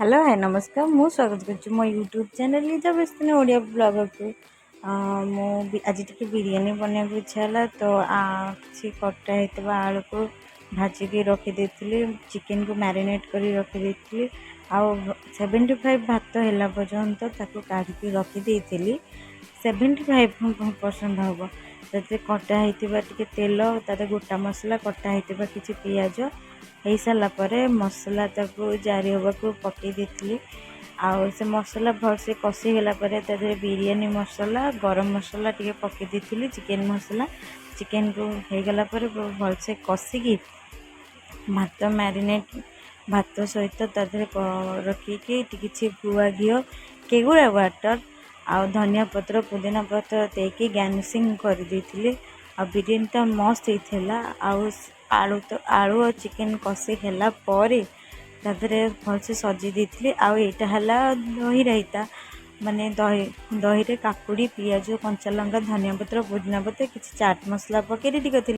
hello hi नमस्कार मु स्वागत कर मो यूट्यूब चैनल लीजा बेस्तिनी ओडिया ब्लॉगर को मु आज टी बिरयानी बनने को इच्छा है तो किसी कटा होता आलू को भाजिकी रखी चिकेन को मैरिनेट कर रखी आउ 75 भात है पर्यंत काढ़ी रखी 75% हम से कटा होती तेल तार गोटा मसला कटा होता किसी पियाज हो सारापर मसला जारी हवा को पकई देती आउ से मसला भलसे कषिगला बिरयानी मसला गरम मसला टी पकई देती चिकेन मसला चिकेन को हो गला भलसे कषिकी भात मैरिनेट भात सहित रखिकी किसी गुआ घी केगुड़ा वाटर आ धनिया पत्र पुदीना पत्र देकी गार्निशिंग कर देती आ बिरयानीटा मस्त होता आलू तो आलू और चिकेन कषि है भलसे सजी देती आईटा है दही रायता माने दही रे काकुड़ी पियाज कंचा लंका धनिया पत्र पुदीना पत्र किसी चाट मसला पकई रेडी कर